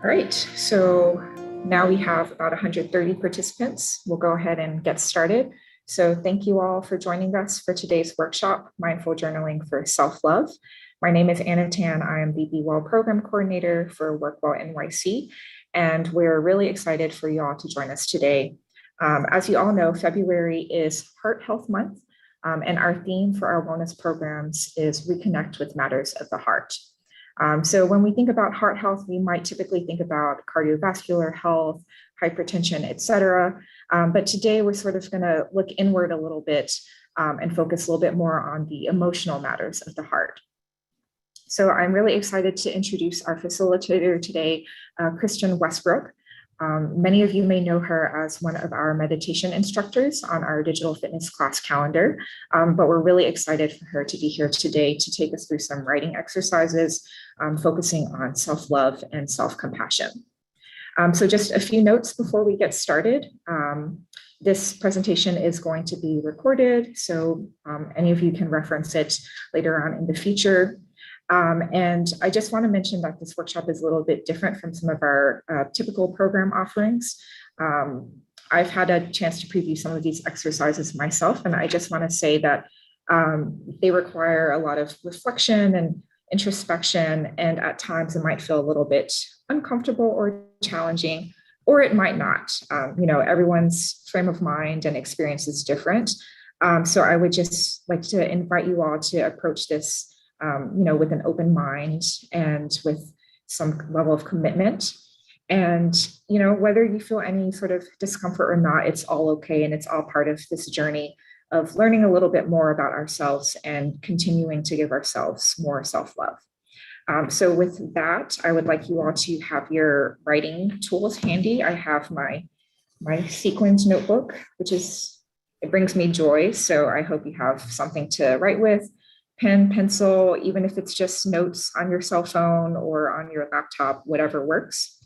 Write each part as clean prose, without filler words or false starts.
All right, so now we have about 130 participants. We'll go ahead and get started. So thank you all for joining us for today's workshop, Mindful Journaling for Self-Love. My name is Anna Tan. I am the WorkWell Program Coordinator for WorkWell NYC, and we're really excited for you all to join us today. As you all know, February is Heart Health Month, and our theme for our wellness programs is Reconnect with Matters of the Heart. So when we think about heart health, we might typically think about cardiovascular health, hypertension, et cetera. But today we're sort of going to look inward a little bit and focus a little bit more on the emotional matters of the heart. So I'm really excited to introduce our facilitator today, Kristen Westbrook. Many of you may know her as one of our meditation instructors on our digital fitness class calendar, but we're really excited for her to be here today to take us through some writing exercises, focusing on self-love and self-compassion. So just a few notes before we get started. This presentation is going to be recorded, so any of you can reference it later on in the future. And I just want to mention that this workshop is a little bit different from some of our typical program offerings. I've had a chance to preview some of these exercises myself, and I just want to say that they require a lot of reflection and introspection, and at times it might feel a little bit uncomfortable or challenging, or it might not. Everyone's frame of mind and experience is different. So I would just like to invite you all to approach this with an open mind and with some level of commitment. And, whether you feel any sort of discomfort or not, it's all okay. And it's all part of this journey of learning a little bit more about ourselves and continuing to give ourselves more self-love. So with that, I would like you all to have your writing tools handy. I have my sequined notebook, it brings me joy. So I hope you have something to write with. Pen, pencil, even if it's just notes on your cell phone or on your laptop, whatever works.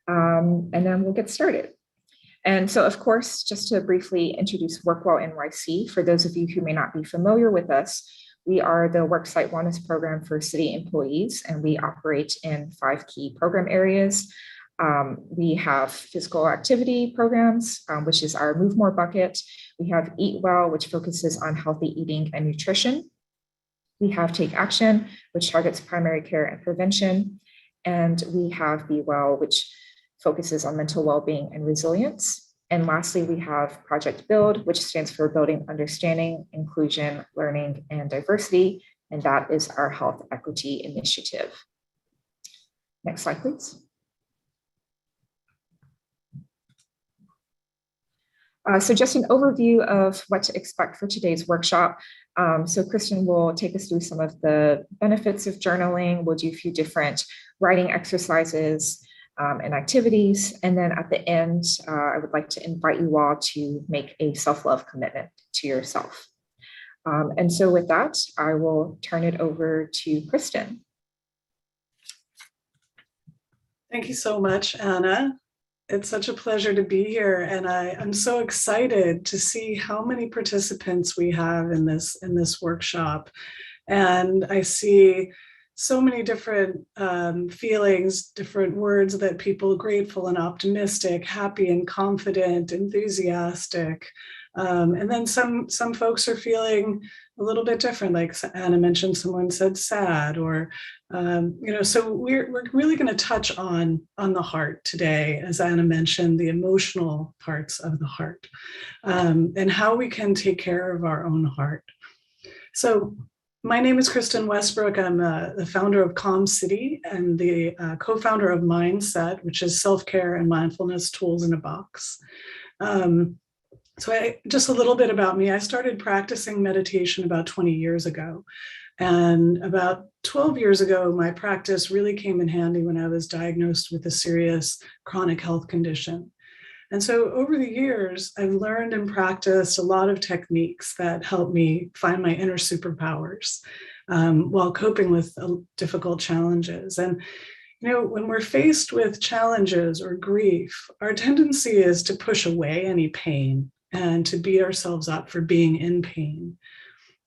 And then we'll get started. And so, of course, just to briefly introduce WorkWell NYC, for those of you who may not be familiar with us, we are the worksite wellness program for city employees, and we operate in 5 key program areas. We have physical activity programs, which is our Move More bucket. We have Eat Well, which focuses on healthy eating and nutrition. We have Take Action, which targets primary care and prevention. And we have Be Well, which focuses on mental well-being and resilience. And lastly, we have Project Build, which stands for Building Understanding, Inclusion, Learning, and Diversity. And that is our health equity initiative. Next slide, please. So just an overview of what to expect for today's workshop. So Kristen will take us through some of the benefits of journaling. We'll do a few different writing exercises and activities. And then at the end, I would like to invite you all to make a self-love commitment to yourself. And so with that, I will turn it over to Kristen. Thank you so much, Anna. It's such a pleasure to be here, and I'm so excited to see how many participants we have in this workshop. And I see so many different feelings, different words that people: grateful and optimistic, happy and confident, enthusiastic. And then some folks are feeling a little bit different, like Anna mentioned, someone said sad, or so we're really going to touch on the heart today, as Anna mentioned, the emotional parts of the heart, and how we can take care of our own heart. So my name is Kristen Westbrook. I'm the founder of Calm City and the co-founder of Mindset, which is self-care and mindfulness tools in a box. So just a little bit about me. I started practicing meditation about 20 years ago. And about 12 years ago, my practice really came in handy when I was diagnosed with a serious chronic health condition. And so over the years, I've learned and practiced a lot of techniques that help me find my inner superpowers while coping with difficult challenges. And when we're faced with challenges or grief, our tendency is to push away any pain and to beat ourselves up for being in pain.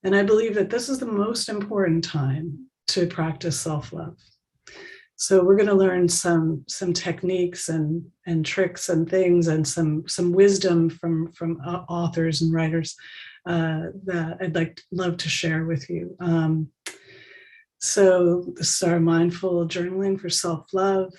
And I believe that this is the most important time to practice self-love. So we're going to learn some techniques and tricks and things and some wisdom from authors and writers that I'd love to share with you. So this is our mindful journaling for self-love,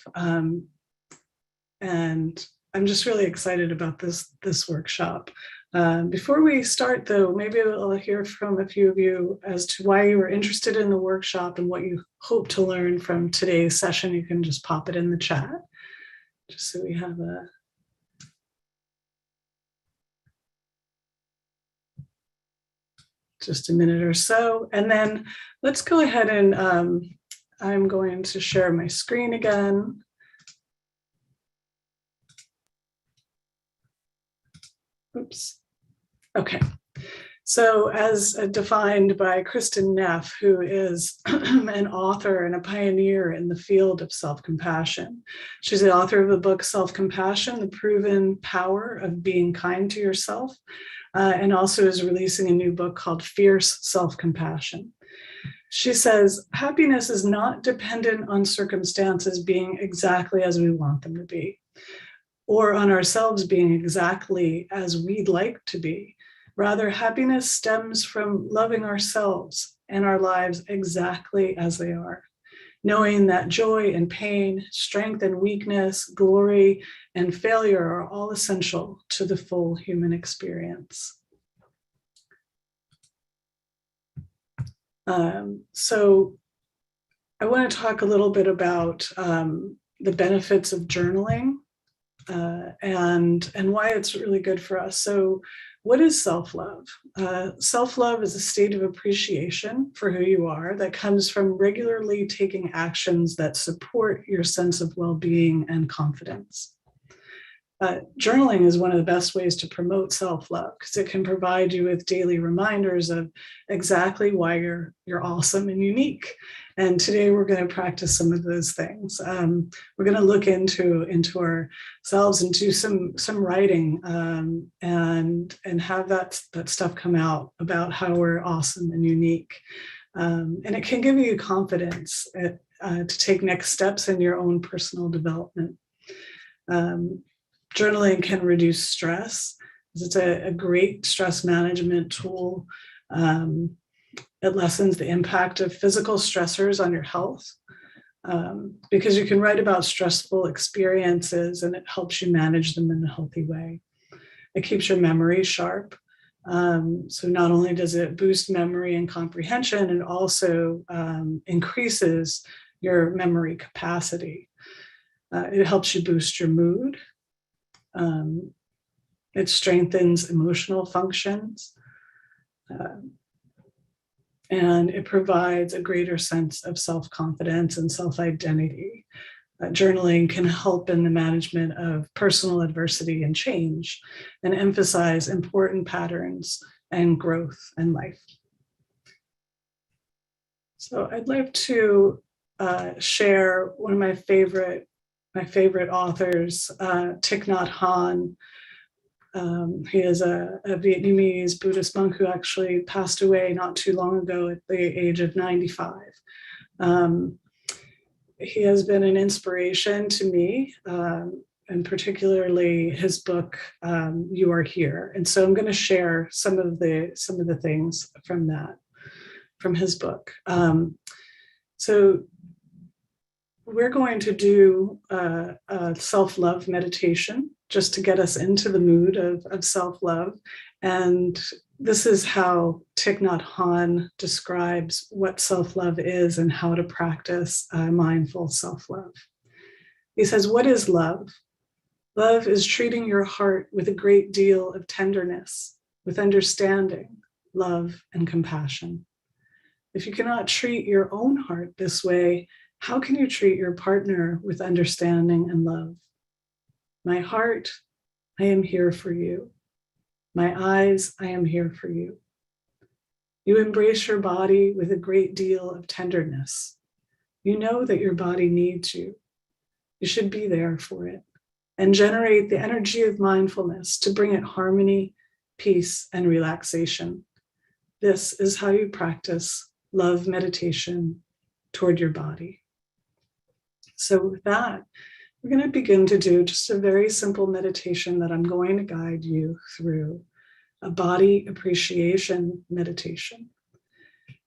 and I'm just really excited about this workshop. Before we start, though, maybe I'll hear from a few of you as to why you were interested in the workshop and what you hope to learn from today's session. You can just pop it in the chat, just so we have just a minute or so. And then let's go ahead and I'm going to share my screen again. Oops. Okay. So as defined by Kristen Neff, who is an author and a pioneer in the field of self-compassion. She's the author of the book, Self-Compassion, The Proven Power of Being Kind to Yourself, and also is releasing a new book called Fierce Self-Compassion. She says, happiness is not dependent on circumstances being exactly as we want them to be, or on ourselves being exactly as we'd like to be. Rather, happiness stems from loving ourselves and our lives exactly as they are, knowing that joy and pain, strength and weakness, glory and failure are all essential to the full human experience. So I want to talk a little bit about the benefits of journaling and why it's really good for us. So what is self-love? Self-love is a state of appreciation for who you are that comes from regularly taking actions that support your sense of well-being and confidence. Journaling is one of the best ways to promote self-love because it can provide you with daily reminders of exactly why you're awesome and unique. And today we're going to practice some of those things. We're going to look into ourselves and do some writing and have that stuff come out about how we're awesome and unique. And it can give you confidence to take next steps in your own personal development. Journaling can reduce stress. It's a great stress management tool. It lessens the impact of physical stressors on your health because you can write about stressful experiences and it helps you manage them in a healthy way. It keeps your memory sharp. So not only does it boost memory and comprehension, it also increases your memory capacity. It helps you boost your mood. It strengthens emotional functions, and it provides a greater sense of self-confidence and self-identity. Journaling can help in the management of personal adversity and change and emphasize important patterns and growth in life. So I'd like to share one of my favorite authors, Thich Nhat Hanh. He is a Vietnamese Buddhist monk who actually passed away not too long ago at the age of 95. He has been an inspiration to me, and particularly his book, You Are Here. And so I'm going to share some of the things from his book. So we're going to do a self-love meditation just to get us into the mood of self-love. And this is how Thich Nhat Hanh describes what self-love is and how to practice mindful self-love. He says, what is love? Love is treating your heart with a great deal of tenderness, with understanding, love, and compassion. If you cannot treat your own heart this way, how can you treat your partner with understanding and love? My heart, I am here for you. My eyes, I am here for you. You embrace your body with a great deal of tenderness. You know that your body needs you. You should be there for it and generate the energy of mindfulness to bring it harmony, peace, and relaxation. This is how you practice love meditation toward your body. So with that, we're going to begin to do just a very simple meditation that I'm going to guide you through, a body appreciation meditation.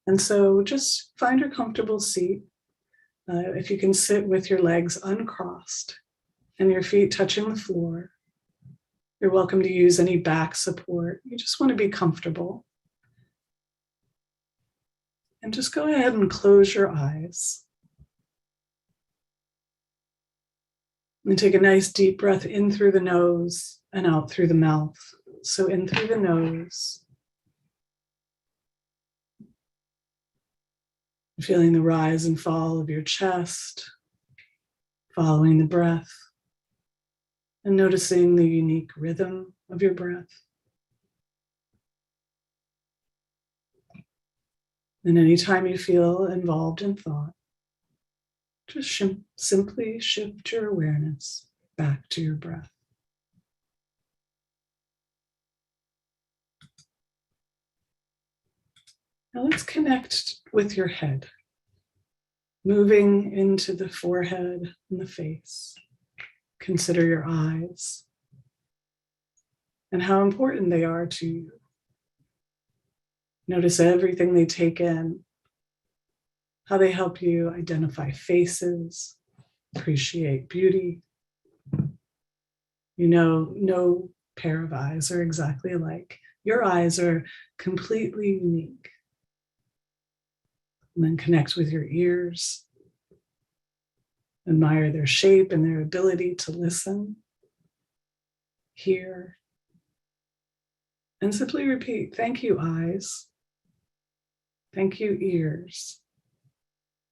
And so just find your comfortable seat. If you can sit with your legs uncrossed and your feet touching the floor, you're welcome to use any back support. You just want to be comfortable. And just go ahead and close your eyes. And take a nice deep breath in through the nose and out through the mouth. So in through the nose, feeling the rise and fall of your chest, following the breath, and noticing the unique rhythm of your breath. And anytime you feel involved in thought, just simply shift your awareness back to your breath. Now let's connect with your head, moving into the forehead and the face. Consider your eyes and how important they are to you. Notice everything they take in, how they help you identify faces, appreciate beauty. You know, no pair of eyes are exactly alike. Your eyes are completely unique. And then connect with your ears. Admire their shape and their ability to listen, hear, and simply repeat, thank you, eyes. Thank you, ears,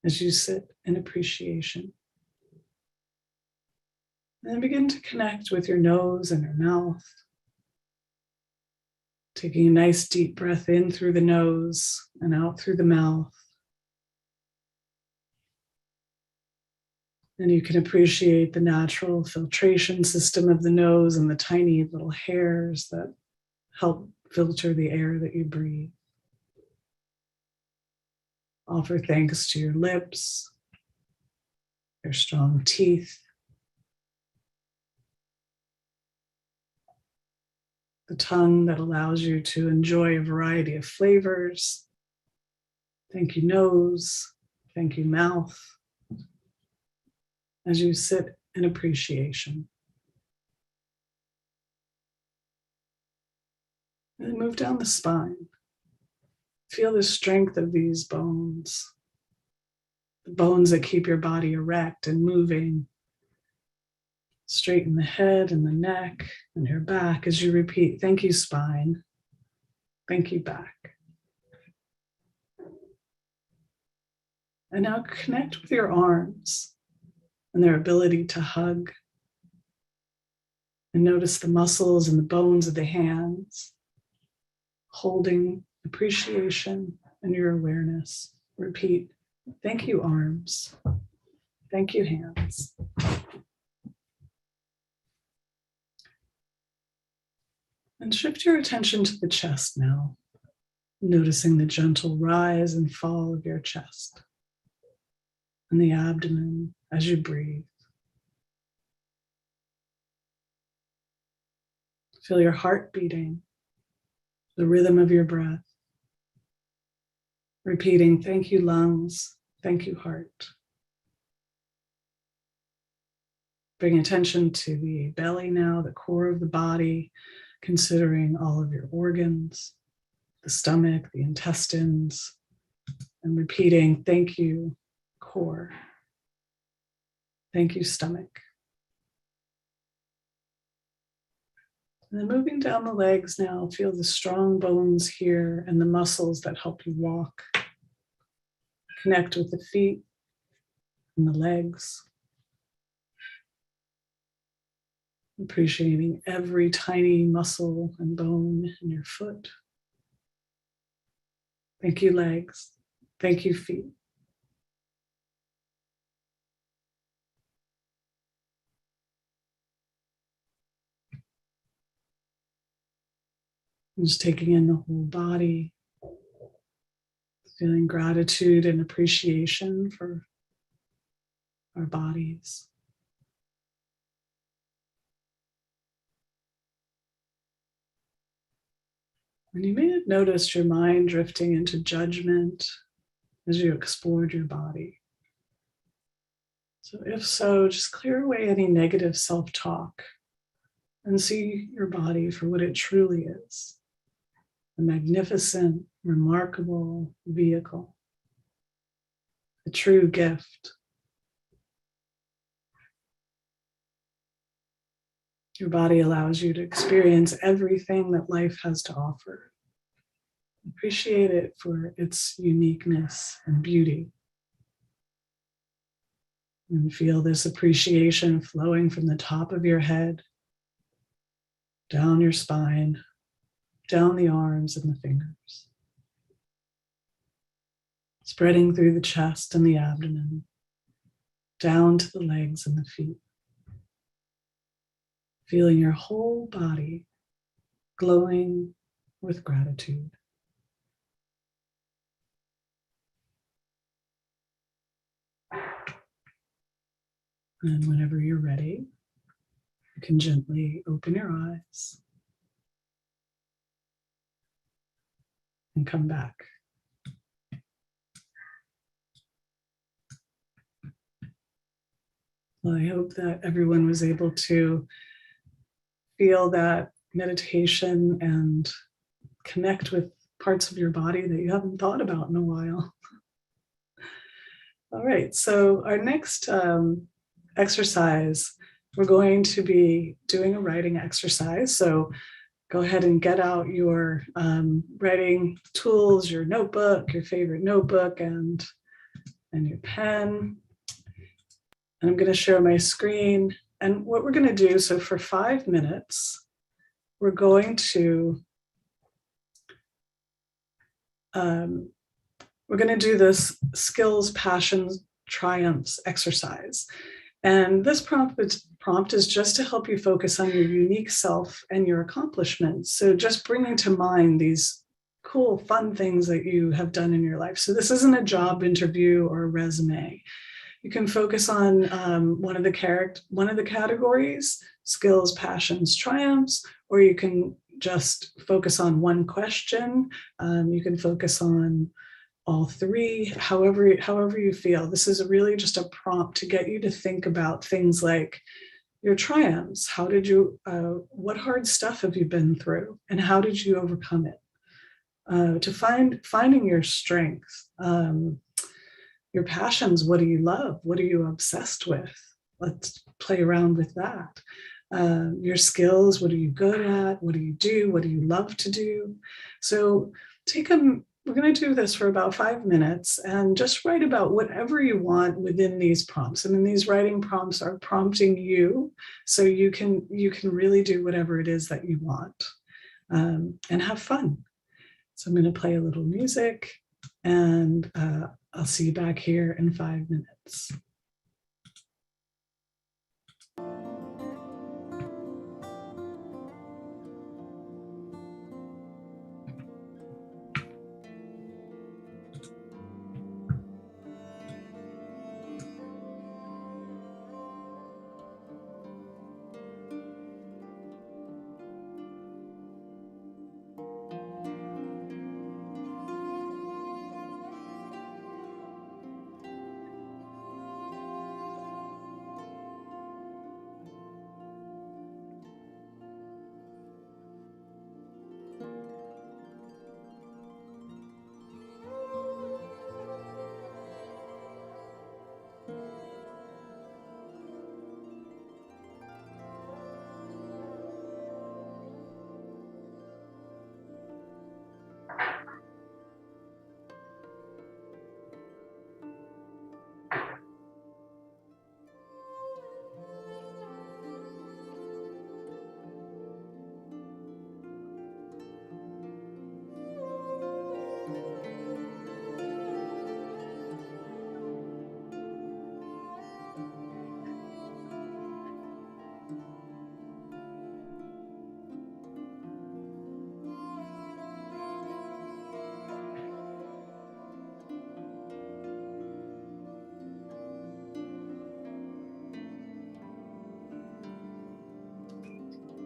as you sit in appreciation. And then begin to connect with your nose and your mouth. Taking a nice deep breath in through the nose and out through the mouth. And you can appreciate the natural filtration system of the nose and the tiny little hairs that help filter the air that you breathe. Offer thanks to your lips, your strong teeth, the tongue that allows you to enjoy a variety of flavors. Thank you, nose. Thank you, mouth. As you sit in appreciation. And then move down the spine. Feel the strength of these bones. The bones that keep your body erect and moving. Straighten the head and the neck and your back as you repeat, thank you, spine. Thank you, back. And now connect with your arms and their ability to hug. And notice the muscles and the bones of the hands, holding appreciation and your awareness. Repeat, thank you, arms. Thank you, hands. And shift your attention to the chest now, noticing the gentle rise and fall of your chest and the abdomen as you breathe. Feel your heart beating, the rhythm of your breath. Repeating, thank you, lungs. Thank you, heart. Bring attention to the belly now, the core of the body, considering all of your organs, the stomach, the intestines, and repeating, thank you, core. Thank you, stomach. And then moving down the legs now, feel the strong bones here and the muscles that help you walk. Connect with the feet and the legs. Appreciating every tiny muscle and bone in your foot. Thank you, legs. Thank you, feet. And just taking in the whole body, Feeling gratitude and appreciation for our bodies. And you may have noticed your mind drifting into judgment as you explored your body. So if so, just clear away any negative self-talk and see your body for what it truly is. A magnificent, remarkable vehicle. A true gift. Your body allows you to experience everything that life has to offer. Appreciate it for its uniqueness and beauty. And feel this appreciation flowing from the top of your head, down your spine, down the arms and the fingers. Spreading through the chest and the abdomen, down to the legs and the feet. Feeling your whole body glowing with gratitude. And whenever you're ready, you can gently open your eyes and come back. Well, I hope that everyone was able to feel that meditation and connect with parts of your body that you haven't thought about in a while. All right, so our next exercise, we're going to be doing a writing exercise. So go ahead and get out your writing tools, your notebook, your favorite notebook, and your pen. And I'm going to share my screen. And what we're going to do, so for 5 minutes, we're going to do this skills, passions, triumphs exercise. And this prompt is just to help you focus on your unique self and your accomplishments. So just bringing to mind these cool, fun things that you have done in your life. So this isn't a job interview or a resume. You can focus on one of the categories, skills, passions, triumphs, or you can just focus on one question. You can focus on all three, however you feel. This is really just a prompt to get you to think about things like your triumphs. How did you, what hard stuff have you been through, and how did you overcome it? To finding your strength. Your passions, what do you love? What are you obsessed with? Let's play around with that. Your skills, what are you good at? What do you do? What do you love to do? So we're going to do this for about 5 minutes and just write about whatever you want within these prompts. I mean, these writing prompts are prompting you, so you can really do whatever it is that you want, and have fun. So I'm going to play a little music, and I'll see you back here in 5 minutes.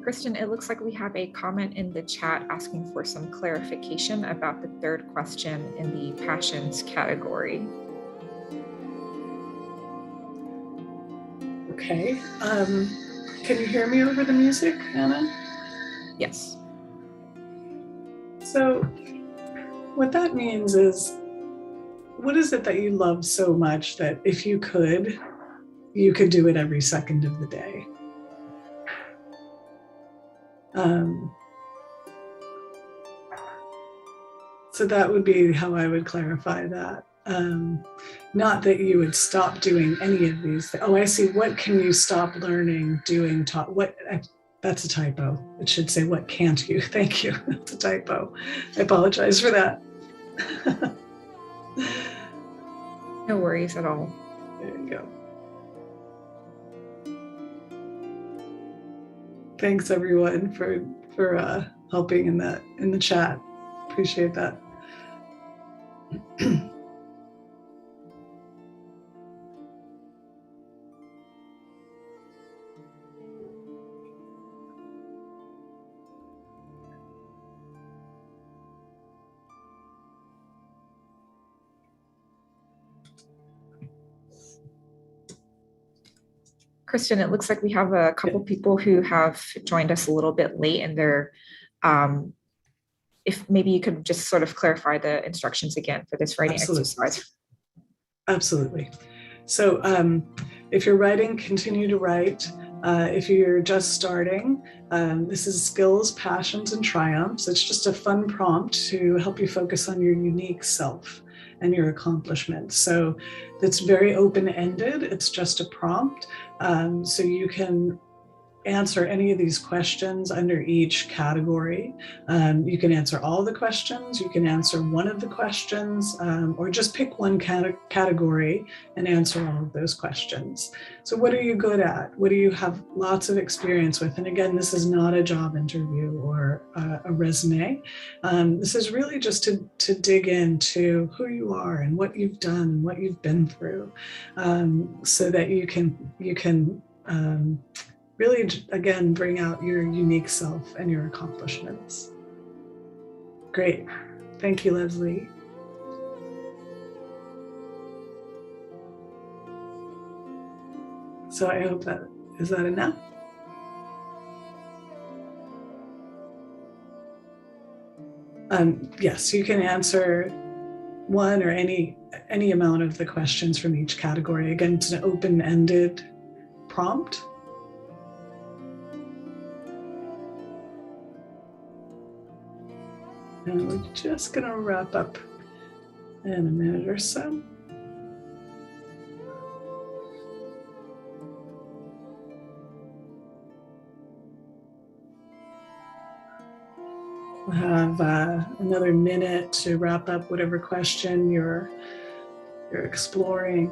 Kristen, it looks like we have a comment in the chat asking for some clarification about the third question in the passions category. Okay. Can you hear me over the music, Anna? Yes. So what that means is, what is it that you love so much that if you could do it every second of the day? So that would be how I would clarify that. Not that you would stop doing any of these. Oh, I see. What can you stop learning, doing, taught? What? That's a typo. It should say, what can't you? Thank you. That's a typo. I apologize for that. No worries at all. There you go. Thanks everyone for helping in the chat. Appreciate that. Kristen, it looks like we have a couple people who have joined us a little bit late in their, if maybe you could just sort of clarify the instructions again for this writing exercise. Absolutely. So if you're writing, continue to write. If you're just starting, this is skills, passions, and triumphs. It's just a fun prompt to help you focus on your unique self and your accomplishments. So it's very open-ended. It's just a prompt. So you can answer any of these questions under each category. You can answer all the questions, you can answer one of the questions, or just pick one category and answer all of those questions. So what are you good at? What do you have lots of experience with? And again, this is not a job interview or a resume. This is really just to dig into who you are and what you've done and what you've been through, so that you can really, again, bring out your unique self and your accomplishments. Great. Thank you, Leslie. So I hope is that enough? Yes, you can answer one or any amount of the questions from each category. Again, it's an open-ended prompt. And we're just going to wrap up in a minute or so. We'll have another minute to wrap up whatever question you're exploring.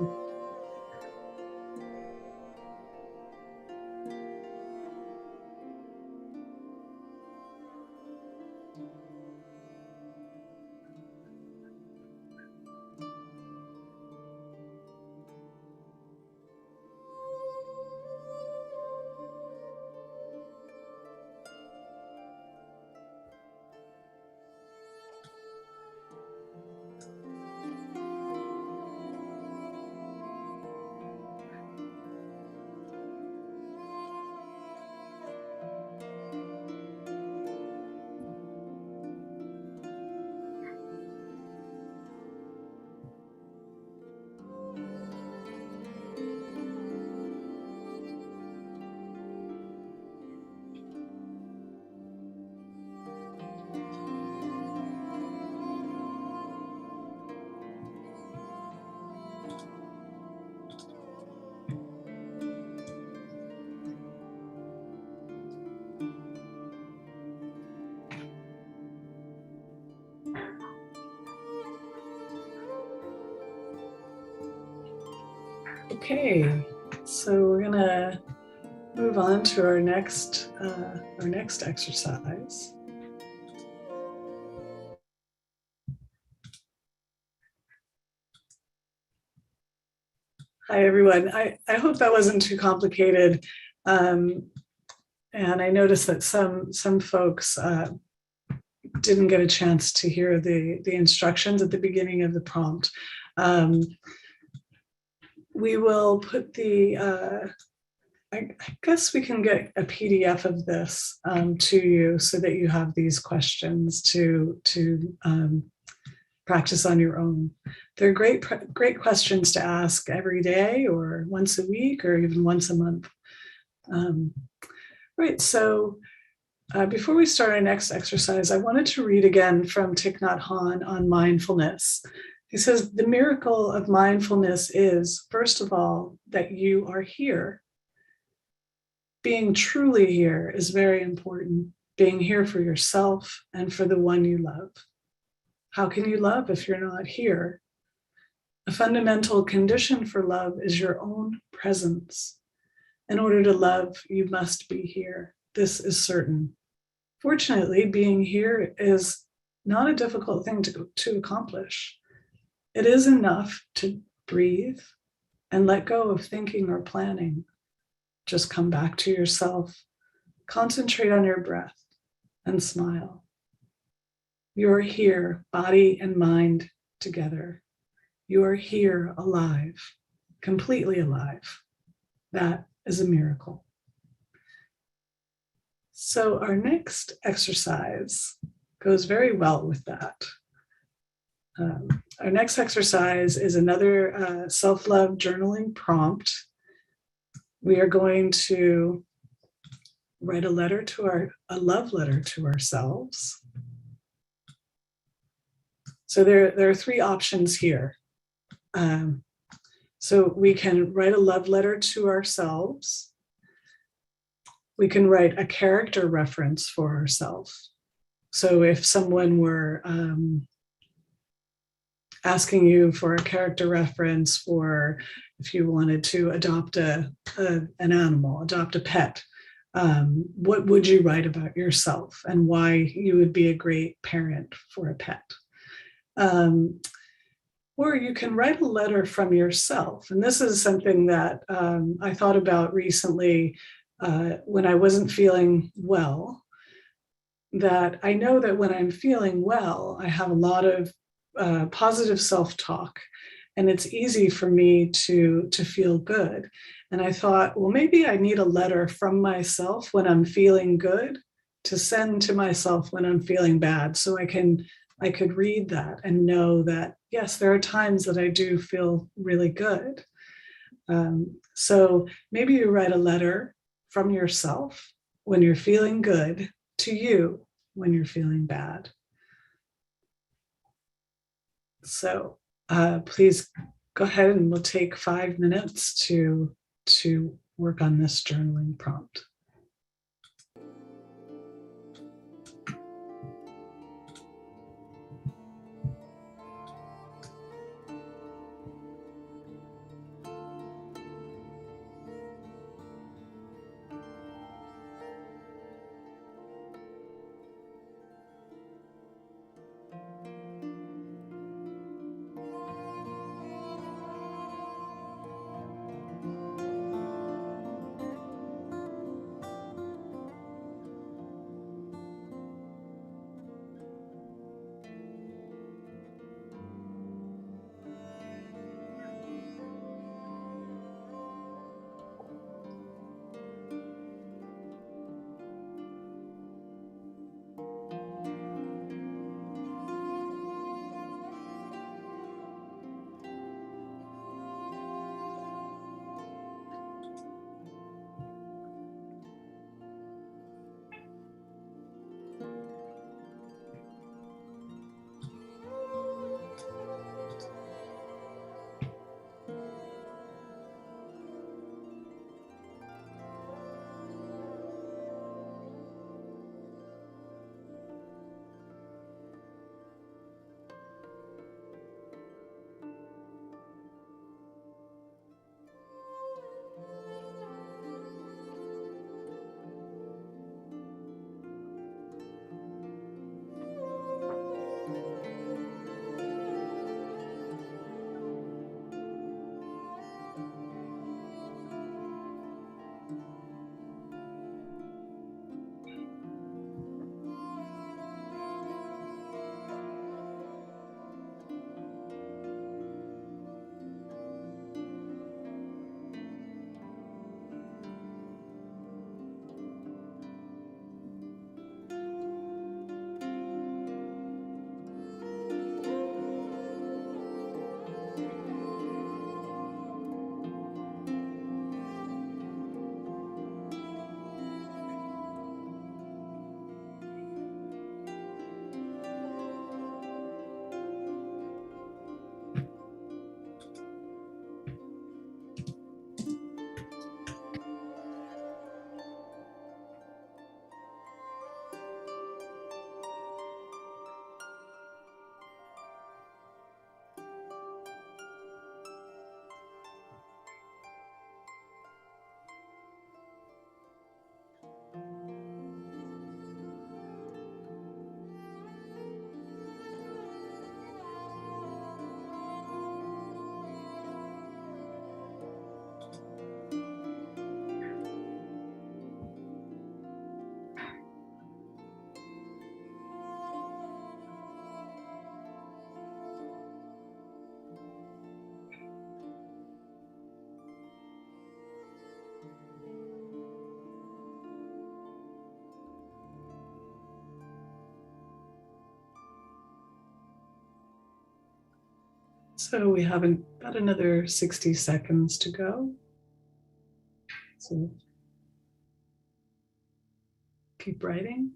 Okay, so we're gonna move on to our next exercise. Hi everyone. I hope that wasn't too complicated. And I noticed that some folks didn't get a chance to hear the instructions at the beginning of the prompt. We will put the, I guess we can get a PDF of this to you so that you have these questions to practice on your own. They're great questions to ask every day or once a week or even once a month. Right, so before we start our next exercise, I wanted to read again from Thich Nhat Hanh on mindfulness. He says, the miracle of mindfulness is, first of all, that you are here. Being truly here is very important. Being here for yourself and for the one you love. How can you love if you're not here? A fundamental condition for love is your own presence. In order to love, you must be here. This is certain. Fortunately, being here is not a difficult thing to accomplish. It is enough to breathe and let go of thinking or planning. Just come back to yourself, concentrate on your breath, and smile. You're here, body and mind together. You are here alive, completely alive. That is a miracle. So our next exercise goes very well with that. Our next exercise is another self-love journaling prompt. We are going to write a love letter to ourselves. So there are three options here. So we can write a love letter to ourselves. We can write a character reference for ourselves. So if someone were asking you for a character reference for if you wanted to adopt an animal, adopt a pet, what would you write about yourself and why you would be a great parent for a pet? Or you can write a letter from yourself. And this is something that I thought about recently when I wasn't feeling well, that I know that when I'm feeling well, I have a lot of positive self-talk, and it's easy for me to feel good. And I thought, well, maybe I need a letter from myself when I'm feeling good to send to myself when I'm feeling bad, so I could read that and know that, yes, there are times that I do feel really good. So maybe you write a letter from yourself when you're feeling good to you when you're feeling bad. So please go ahead, and we'll take 5 minutes to work on this journaling prompt. So we have about another 60 seconds to go. So keep writing.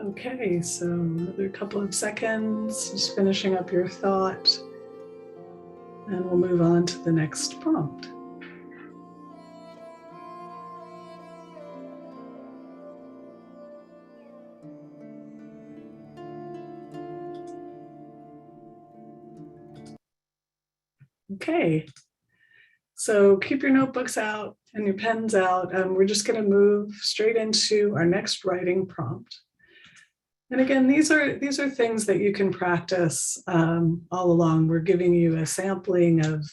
Okay, so another couple of seconds, just finishing up your thought, and we'll move on to the next prompt. Okay, so keep your notebooks out and your pens out. We're just going to move straight into our next writing prompt. And again, these are things that you can practice all along. We're giving you a sampling of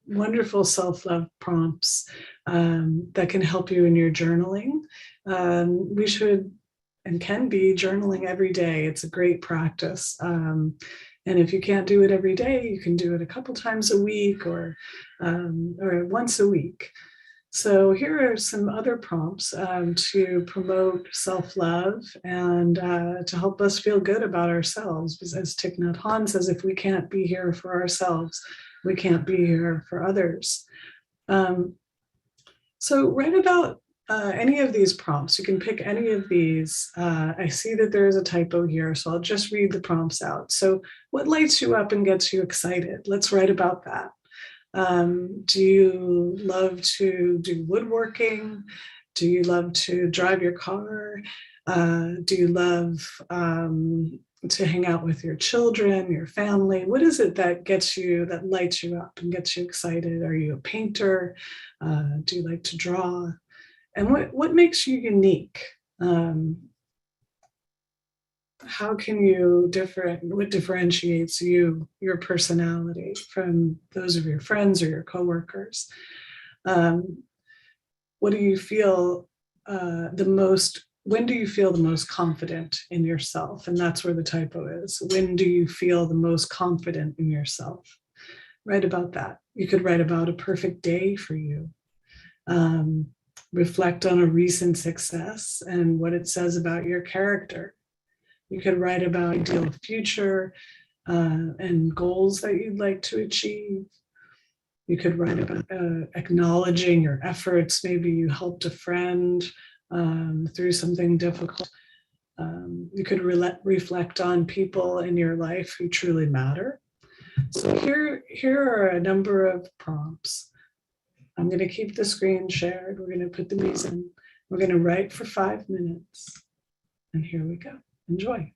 wonderful self-love prompts that can help you in your journaling. We should and can be journaling every day. It's a great practice. And if you can't do it every day, you can do it a couple times a week or once a week. So here are some other prompts to promote self-love and to help us feel good about ourselves. Because as Thich Nhat Hanh says, if we can't be here for ourselves, we can't be here for others. So write about any of these prompts. You can pick any of these. I see that there is a typo here, so I'll just read the prompts out. So what lights you up and gets you excited? Let's write about that. Do you love to do woodworking? Do you love to drive your car? Do you love to hang out with your children, your family? What is it that gets you, that lights you up and gets you excited? Are you a painter? Do you like to draw? And what makes you unique? How can you what differentiates you, your personality, from those of your friends or your coworkers? What do you feel when do you feel the most confident in yourself? And that's where the typo is. When do you feel the most confident in yourself? Write about that. You could write about a perfect day for you. Reflect on a recent success and what it says about your character. You could write about ideal future and goals that you'd like to achieve. You could write about acknowledging your efforts. Maybe you helped a friend through something difficult. You could reflect on people in your life who truly matter. So here are a number of prompts. I'm going to keep the screen shared. We're going to put these in. We're going to write for 5 minutes. And here we go. Enjoy.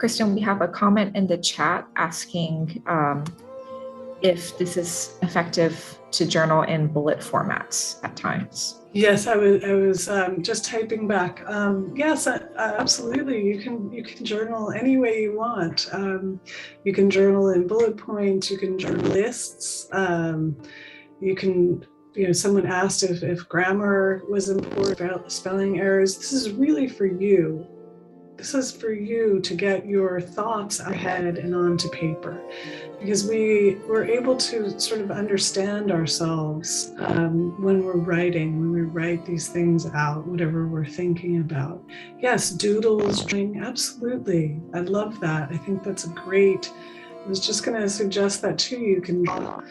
Kristen, we have a comment in the chat asking if this is effective to journal in bullet formats at times. Yes, I was just typing back. Yes, absolutely. You can journal any way you want. You can journal in bullet points. You can journal lists. You can. Someone asked if grammar was important, spelling errors. This is really for you. This is for you to get your thoughts ahead and onto paper, because we're able to sort of understand ourselves when we're writing, when we write these things out, whatever we're thinking about. Yes, doodles, absolutely. I love that. I think that's a great, I was just going to suggest that too. You can draw.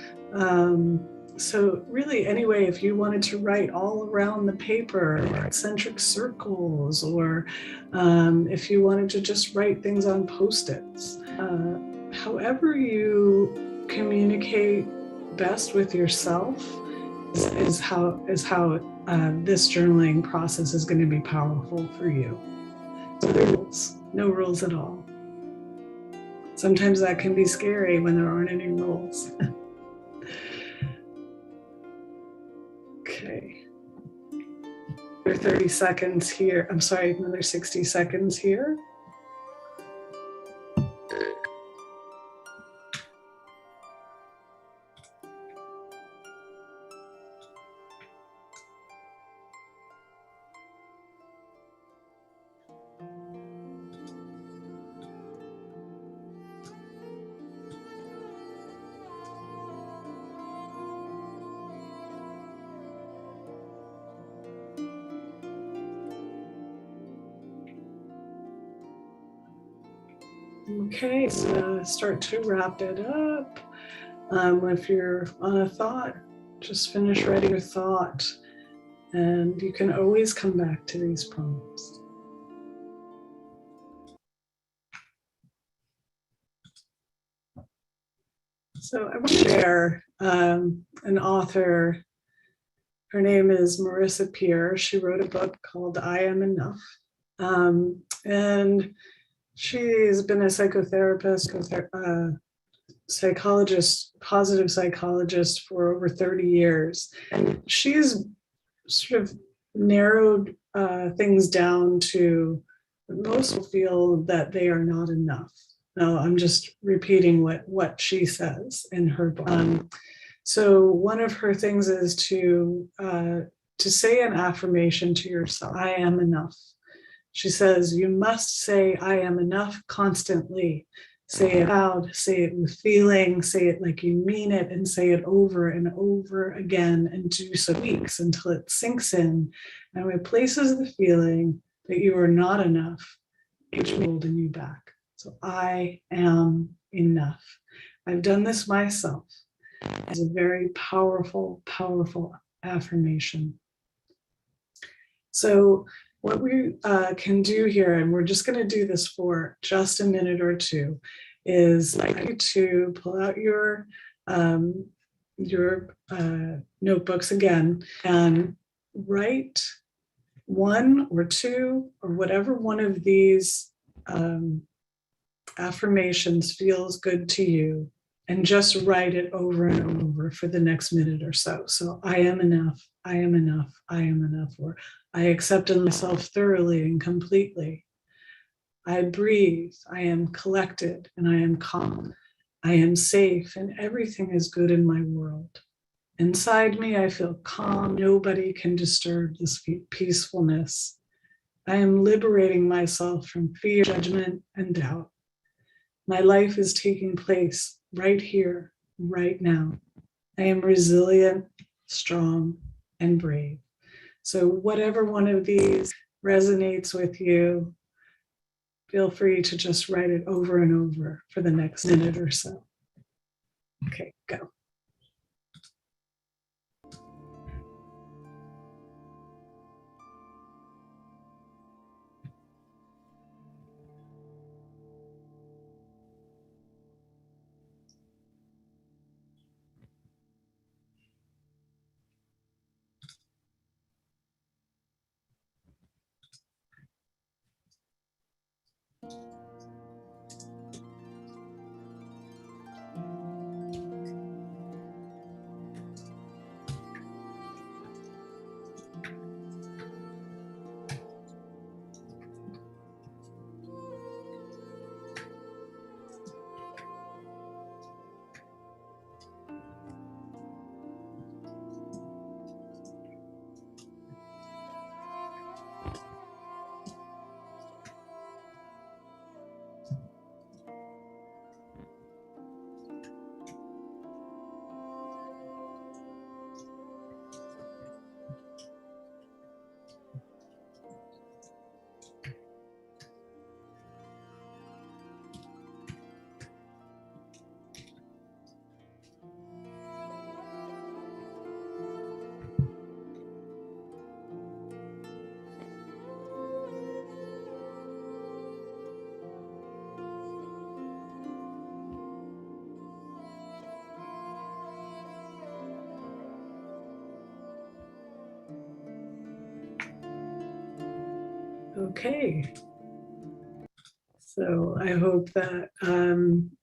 So really, anyway, if you wanted to write all around the paper, concentric circles, or if you wanted to just write things on Post-its, however you communicate best with yourself is how this journaling process is going to be powerful for you. No rules at all. Sometimes that can be scary when there aren't any rules. Okay. Another 30 seconds here. I'm sorry, another 60 seconds here. Okay, so start to wrap it up. If you're on a thought, just finish writing your thought, and you can always come back to these poems. So I want to share an author. Her name is Marissa Peer. She wrote a book called I Am Enough. And she's been a psychotherapist, psychologist, positive psychologist for over 30 years. And she's sort of narrowed things down to most will feel that they are not enough. Now, I'm just repeating what she says in her book. So one of her things is to say an affirmation to yourself. I am enough. She says, you must say, I am enough constantly. Say it loud, say it with feeling, say it like you mean it, and say it over and over again, and do so weeks until it sinks in and replaces the feeling that you are not enough, each holding you back. So I am enough. I've done this myself. It's a very powerful, powerful affirmation. So what we can do here, and we're just going to do this for just a minute or two, is like you to pull out your your notebooks again and write one or two or whatever one of these affirmations feels good to you, and just write it over and over for the next minute or so. So I am enough, I am enough, I am enough, or I accept myself thoroughly and completely. I breathe, I am collected and I am calm. I am safe and everything is good in my world. Inside me, I feel calm. Nobody can disturb this peacefulness. I am liberating myself from fear, judgment, and doubt. My life is taking place right here, right now. I am resilient, strong, and brave. So whatever one of these resonates with you, feel free to just write it over and over for the next minute or so. Okay, go. Okay. So I hope that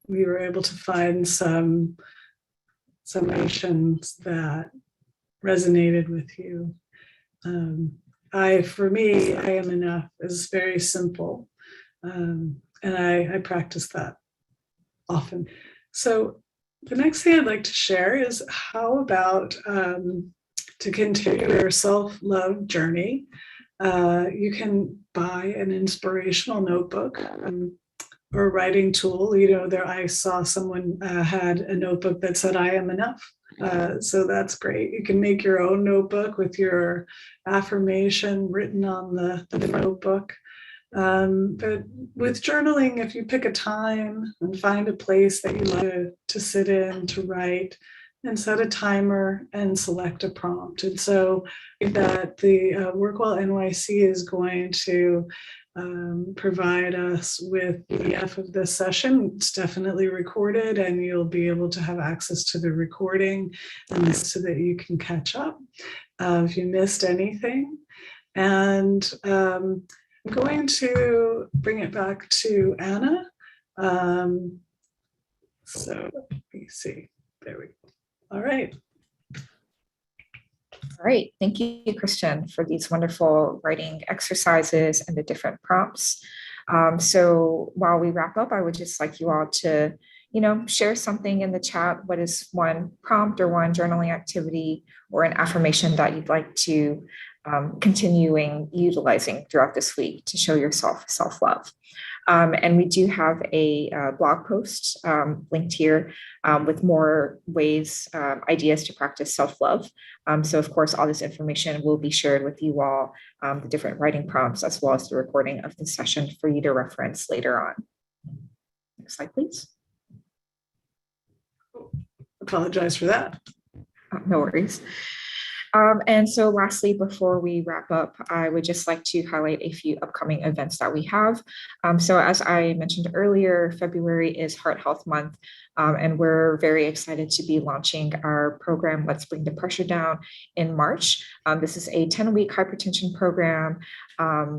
we were able to find some summations that resonated with you. For me, I am enough is very simple. And I practice that often. So the next thing I'd like to share is how about to continue your self-love journey, you can buy an inspirational notebook or writing tool. I saw someone had a notebook that said, I am enough. So that's great. You can make your own notebook with your affirmation written on the notebook. But with journaling, if you pick a time and find a place that you like to sit in to write, and set a timer and select a prompt. And so that the WorkWell NYC is going to provide us with the PDF of this session. It's definitely recorded and you'll be able to have access to the recording and so that you can catch up if you missed anything. And I'm going to bring it back to Anna. So let me see, there we go. All right. All right. Thank you, Christian, for these wonderful writing exercises and the different prompts. So while we wrap up, I would just like you all to, share something in the chat. What is one prompt or one journaling activity or an affirmation that you'd like to continuing utilizing throughout this week to show yourself self-love? And we do have a blog post linked here with more ways, ideas to practice self-love. So of course, all this information will be shared with you all, the different writing prompts, as well as the recording of the session for you to reference later on. Next slide, please. Apologize for that. No worries. And so lastly, before we wrap up, I would just like to highlight a few upcoming events that we have. So as I mentioned earlier, February is Heart Health Month. And we're very excited to be launching our program, Let's Bring the Pressure Down, in March. This is a 10-week hypertension program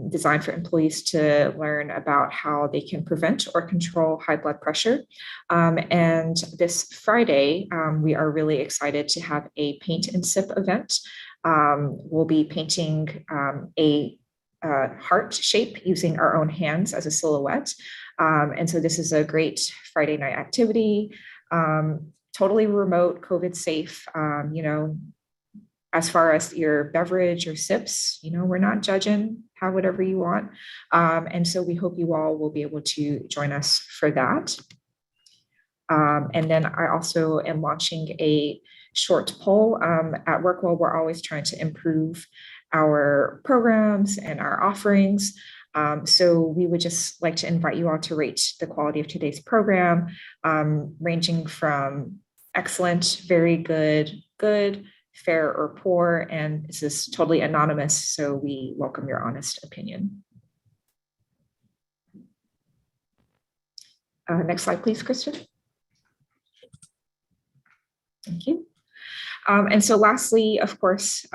designed for employees to learn about how they can prevent or control high blood pressure. And this Friday, we are really excited to have a paint and sip event. We'll be painting a heart shape using our own hands as a silhouette. And so this is a great Friday night activity, totally remote, COVID safe. As far as your beverage or sips, we're not judging, have whatever you want. And so we hope you all will be able to join us for that. And then I also am launching a short poll. At WorkWell, we're always trying to improve our programs and our offerings. So we would just like to invite you all to rate the quality of today's program, ranging from excellent, very good, good, fair, or poor. And this is totally anonymous, so we welcome your honest opinion. Next slide, please, Kristen. Thank you. And so lastly, of course,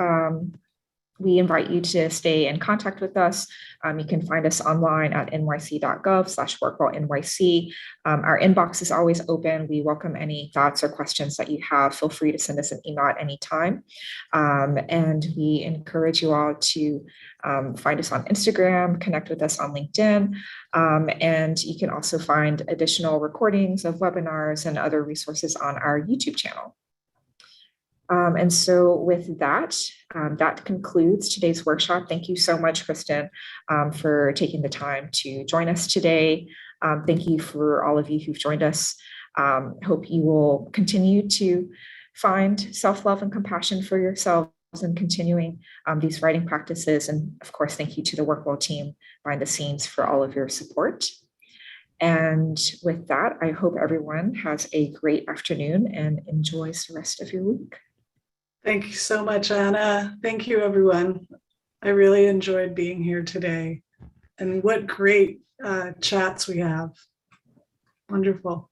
we invite you to stay in contact with us. You can find us online at nyc.gov/WorkWell NYC. Our inbox is always open. We welcome any thoughts or questions that you have. Feel free to send us an email at any time. And we encourage you all to find us on Instagram, connect with us on LinkedIn. And you can also find additional recordings of webinars and other resources on our YouTube channel. And so with that, that concludes today's workshop. Thank you so much, Kristen, for taking the time to join us today. Thank you for all of you who've joined us. Hope you will continue to find self-love and compassion for yourselves and continuing these writing practices. And of course, thank you to the WorkWell team behind the scenes for all of your support. And with that, I hope everyone has a great afternoon and enjoys the rest of your week. Thank you so much, Anna. Thank you, everyone. I really enjoyed being here today. And what great chats we have. Wonderful.